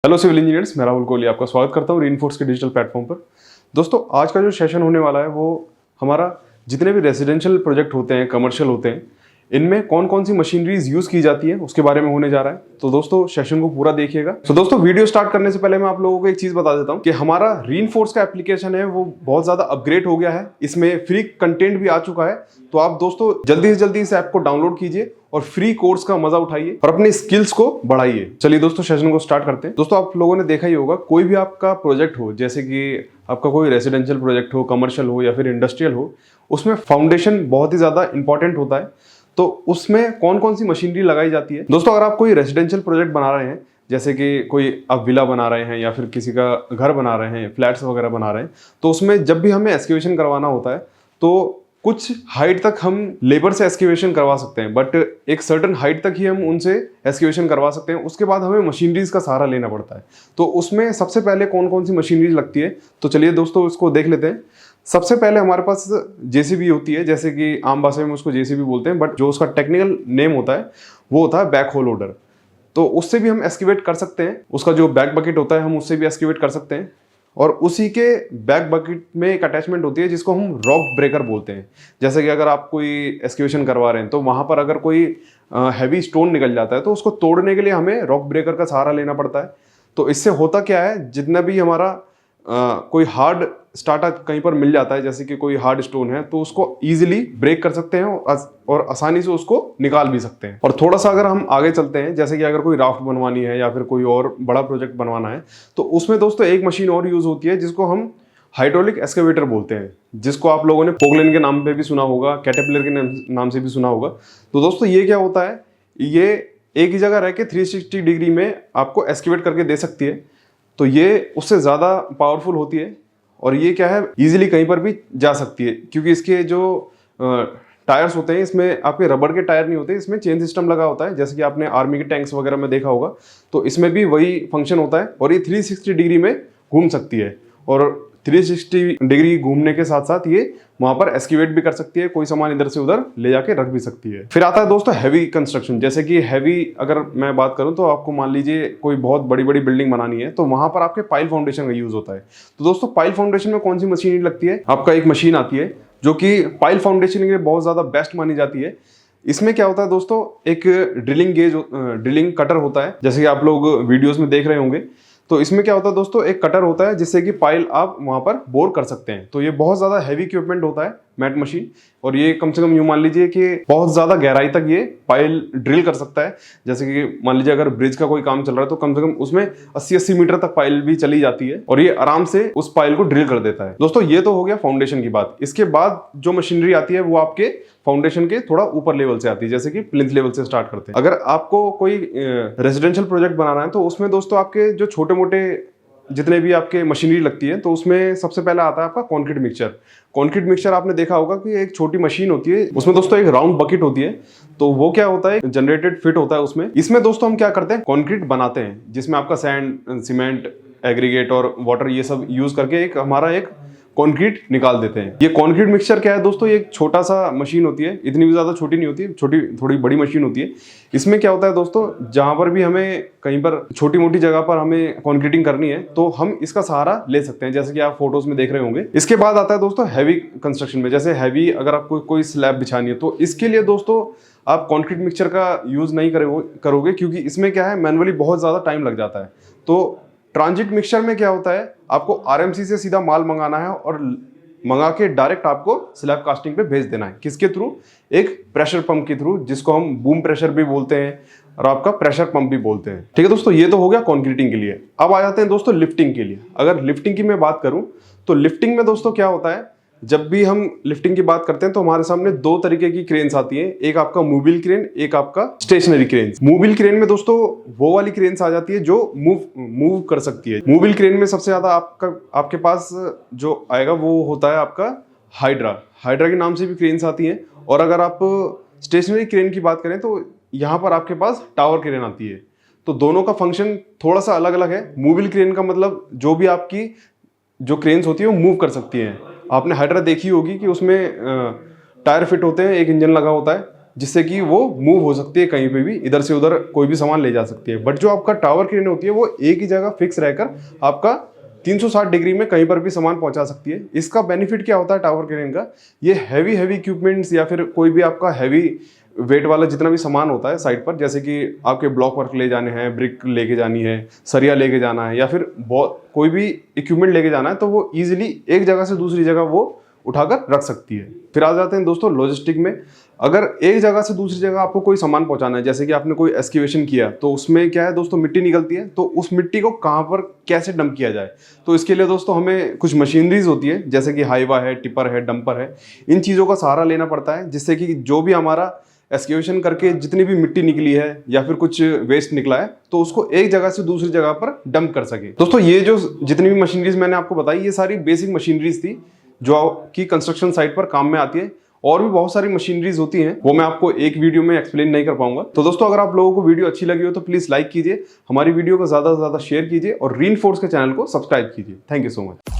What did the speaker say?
Hello civil engineers, मैं राहुल कोहली आपका स्वागत करता हूँ रीइंफोर्स के डिजिटल प्लेटफॉर्म पर। दोस्तों, आज का जो सेशन होने वाला है वो हमारा जितने भी रेजिडेंशियल प्रोजेक्ट होते हैं, कमर्शियल होते हैं, इनमें कौन कौन सी मशीनरीज यूज की जाती है उसके बारे में होने जा रहा है। तो दोस्तों, सेशन को पूरा देखिएगा। तो दोस्तों, वीडियो स्टार्ट करने से पहले मैं आप लोगों को एक चीज बता देता हूँ कि हमारा रीइंफोर्स का एप्लीकेशन है वो बहुत ज्यादा अपग्रेड हो गया है। इसमें फ्री कंटेंट भी आ चुका है। तो आप दोस्तों जल्दी से जल्दी इस ऐप को डाउनलोड कीजिए और फ्री कोर्स का मजा उठाइए और अपने स्किल्स को बढ़ाइए। चलिए दोस्तों, सेशन को स्टार्ट करते हैं। दोस्तों, आप लोगों ने देखा ही होगा, कोई भी आपका प्रोजेक्ट हो, जैसे कि आपका कोई रेजिडेंशियल प्रोजेक्ट हो, कमर्शियल हो या फिर इंडस्ट्रियल हो, उसमें फाउंडेशन बहुत ही ज्यादा इंपॉर्टेंट होता है। तो उसमें कौन कौन सी मशीनरी लगाई जाती है। दोस्तों, अगर आप कोई रेजिडेंशियल प्रोजेक्ट बना रहे हैं, जैसे कि कोई आप विला बना रहे हैं या फिर किसी का घर बना रहे हैं, फ्लैट्स वगैरह बना रहे हैं, तो उसमें जब भी हमें एक्सकेवेशन करवाना होता है तो कुछ हाइट तक हम लेबर से एक्सकेवेशन करवा सकते हैं, बट एक सर्टेन हाइट तक ही हम उनसे एक्सकेवेशन करवा सकते हैं। उसके बाद हमें मशीनरीज का सहारा लेना पड़ता है। तो उसमें सबसे पहले कौन कौन सी मशीनरीज लगती है, तो चलिए दोस्तों इसको देख लेते हैं। सबसे पहले हमारे पास जेसीबी होती है, जैसे कि आम भाषा में उसको जेसीबी बोलते हैं, बट जो उसका टेक्निकल नेम होता है वो होता है बैक होल लोडर। तो उससे भी हम एक्सकेवेट कर सकते हैं। उसका जो बैक बकेट होता है हम उससे भी एक्सकेवेट कर सकते हैं। और उसी के बैक बकेट में एक अटैचमेंट होती है जिसको हम रॉक ब्रेकर बोलते हैं। जैसे कि अगर आप कोई एक्सकेवेशन करवा रहे हैं तो वहां पर अगर कोई हैवी स्टोन निकल जाता है तो उसको तोड़ने के लिए हमें रॉक ब्रेकर का सहारा लेना पड़ता है। तो इससे होता क्या है, जितना भी हमारा कोई हार्ड स्टार्टर कहीं पर मिल जाता है, जैसे कि कोई हार्ड स्टोन है, तो उसको इजीली ब्रेक कर सकते हैं और आसानी से उसको निकाल भी सकते हैं। और थोड़ा सा अगर हम आगे चलते हैं, जैसे कि अगर कोई राफ्ट बनवानी है या फिर कोई और बड़ा प्रोजेक्ट बनवाना है, तो उसमें दोस्तों एक मशीन और यूज होती है जिसको हम हाइड्रोलिक एक्सकेवेटर बोलते हैं, जिसको आप लोगों ने पोगलेन के नाम पे भी सुना होगा, कैटरपिलर के नाम से भी सुना होगा। तो दोस्तों ये क्या होता है, ये एक ही जगह रह के 360 डिग्री में आपको एक्सकेवेट करके दे सकती है। तो ये उससे ज़्यादा पावरफुल होती है और ये क्या है, इजीली कहीं पर भी जा सकती है, क्योंकि इसके जो टायर्स होते हैं, इसमें आपके रबड़ के टायर नहीं होते, इसमें चेन सिस्टम लगा होता है, जैसे कि आपने आर्मी के टैंक्स वगैरह में देखा होगा। तो इसमें भी वही फंक्शन होता है और ये 360 डिग्री में घूम सकती है। और 360 डिग्री घूमने के साथ साथ ये वहां पर एक्सकेवेट भी कर सकती है, कोई सामान इधर से उधर ले जाके रख भी सकती है। फिर आता है दोस्तों हैवी कंस्ट्रक्शन। जैसे कि हैवी अगर मैं बात करूं तो आपको मान लीजिए कोई बहुत बड़ी बड़ी बिल्डिंग बनानी है, तो वहां पर आपके पाइल फाउंडेशन का यूज होता है। तो दोस्तों, पाइल फाउंडेशन में कौन सी मशीन लगती है, आपका एक मशीन आती है जो कि पाइल फाउंडेशन के लिए बहुत ज्यादा बेस्ट मानी जाती है। इसमें क्या होता है दोस्तों, एक ड्रिलिंग कटर होता है, जैसे कि आप लोग वीडियोस में देख रहे होंगे। तो इसमें क्या होता है दोस्तों, एक कटर होता है जिससे कि पाइल आप वहां पर बोर कर सकते हैं। तो ये बहुत ज्यादा हैवी इक्विपमेंट होता है, मैट मशीन, और ये कम से कम यूं मान लीजिए कि बहुत ज्यादा गहराई तक ये पाइल ड्रिल कर सकता है। जैसे कि मान लीजिए अगर ब्रिज का कोई काम चल रहा है तो कम से कम उसमें 80-80 मीटर तक पाइल भी चली जाती है और ये आराम से उस पाइल को ड्रिल कर देता है। दोस्तों, ये तो हो गया फाउंडेशन की बात। इसके बाद जो मशीनरी आती है वो आपके फाउंडेशन के थोड़ा ऊपर लेवल से आती है, जैसे कि प्लिंथ लेवल से स्टार्ट करते हैं। अगर आपको कोई रेजिडेंशियल प्रोजेक्ट बनाना है तो उसमें दोस्तों आपके जो छोटे मोटे जितने भी आपके मशीनरी लगती है, तो उसमें सबसे पहले आता है आपका कंक्रीट मिक्सचर। कंक्रीट मिक्सचर आपने देखा होगा कि एक छोटी मशीन होती है, उसमें दोस्तों एक राउंड बकेट होती है। तो वो क्या होता है, जनरेटेड फिट होता है उसमें। इसमें दोस्तों हम क्या करते हैं, कंक्रीट बनाते हैं, जिसमें आपका सैंड, सीमेंट, एग्रीगेट और वाटर ये सब यूज करके एक हमारा एक कंक्रीट निकाल देते हैं। ये कंक्रीट मिक्सचर क्या है दोस्तों, ये एक छोटा सा मशीन होती है, इतनी भी ज्यादा छोटी नहीं होती, छोटी थोड़ी बड़ी मशीन होती है। इसमें क्या होता है दोस्तों, जहां पर भी हमें कहीं पर छोटी मोटी जगह पर हमें कंक्रीटिंग करनी है तो हम इसका सहारा ले सकते हैं, जैसे कि आप फोटोज में देख रहे होंगे। इसके बाद आता है दोस्तों हैवी कंस्ट्रक्शन में, जैसे हैवी अगर आपको कोई स्लैब बिछानी है तो इसके लिए दोस्तों आप कंक्रीट मिक्सचर का यूज नहीं करोगे, क्योंकि इसमें क्या है, मैनुअली बहुत ज्यादा टाइम लग जाता है। तो ट्रांजिट मिक्सचर में क्या होता है, आपको आरएमसी से सीधा माल मंगाना है और मंगा के डायरेक्ट आपको स्लैब कास्टिंग पे भेज देना है। किसके थ्रू, एक प्रेशर पंप के थ्रू, जिसको हम बूम प्रेशर भी बोलते हैं और आपका प्रेशर पंप भी बोलते हैं। ठीक है दोस्तों, ये तो हो गया कंक्रीटिंग के लिए। अब आ जाते हैं दोस्तों लिफ्टिंग के लिए। अगर लिफ्टिंग की मैं बात करूं तो लिफ्टिंग में दोस्तों क्या होता है, जब भी हम लिफ्टिंग की बात करते हैं तो हमारे सामने दो तरीके की क्रेन्स आती हैं, एक आपका मूविल क्रेन, एक आपका स्टेशनरी क्रेन। मूविल क्रेन में दोस्तों वो वाली क्रेन्स आ जाती है जो मूव कर सकती है। मूविल क्रेन में सबसे ज्यादा आपके पास जो आएगा वो होता है आपका हाइड्रा के नाम से भी क्रेन्स आती हैं। और अगर आप स्टेशनरी क्रेन की बात करें तो यहाँ पर आपके पास टावर क्रेन आती है। तो दोनों का फंक्शन थोड़ा सा अलग अलग है। मूविल क्रेन का मतलब जो भी आपकी जो क्रेन्स होती है वो मूव कर सकती हैं। आपने हाइड्रा देखी होगी कि उसमें टायर फिट होते हैं, एक इंजन लगा होता है, जिससे कि वो मूव हो सकती है कहीं पे भी, इधर से उधर कोई भी सामान ले जा सकती है। बट जो आपका टावर क्रेन होती है वो एक ही जगह फिक्स रहकर आपका 360 डिग्री में कहीं पर भी सामान पहुंचा सकती है। इसका बेनिफिट क्या होता है टावर क्रेन का, ये हैवी इक्विपमेंट्स या फिर कोई भी आपका हैवी वेट वाला जितना भी सामान होता है साइड पर, जैसे कि आपके ब्लॉक वर्क ले जाने हैं, ब्रिक लेके जानी है, सरिया लेके जाना है, या फिर बहुत कोई भी इक्विपमेंट लेके जाना है, तो वो इजीली एक जगह से दूसरी जगह वो उठाकर रख सकती है। फिर आ जाते हैं दोस्तों लॉजिस्टिक में। अगर एक जगह से दूसरी जगह आपको कोई सामान पहुंचाना है, जैसे कि आपने कोई एक्सकेवेशन किया, तो उसमें क्या है दोस्तों, मिट्टी निकलती है, तो उस मिट्टी को कहाँ पर कैसे डंप किया जाए, तो इसके लिए दोस्तों हमें कुछ मशीनरीज होती है, जैसे कि हाइवा है, टिपर है, डंपर है, इन चीज़ों का सहारा लेना पड़ता है, जिससे कि जो भी हमारा एक्सकेवेशन करके जितनी भी मिट्टी निकली है या फिर कुछ वेस्ट निकला है, तो उसको एक जगह से दूसरी जगह पर डंप कर सके। दोस्तों ये जो जितनी भी मशीनरीज मैंने आपको बताई, ये सारी बेसिक मशीनरीज थी जो कि कंस्ट्रक्शन साइट पर काम में आती है। और भी बहुत सारी मशीनरीज होती हैं, वो मैं आपको एक वीडियो में एक्सप्लेन नहीं कर पाऊंगा। तो दोस्तों अगर आप लोगों को वीडियो अच्छी लगी हो तो प्लीज लाइक कीजिए, हमारी वीडियो को ज्यादा से ज्यादा शेयर कीजिए और रीइंफोर्स के चैनल को सब्सक्राइब कीजिए। Thank you so much.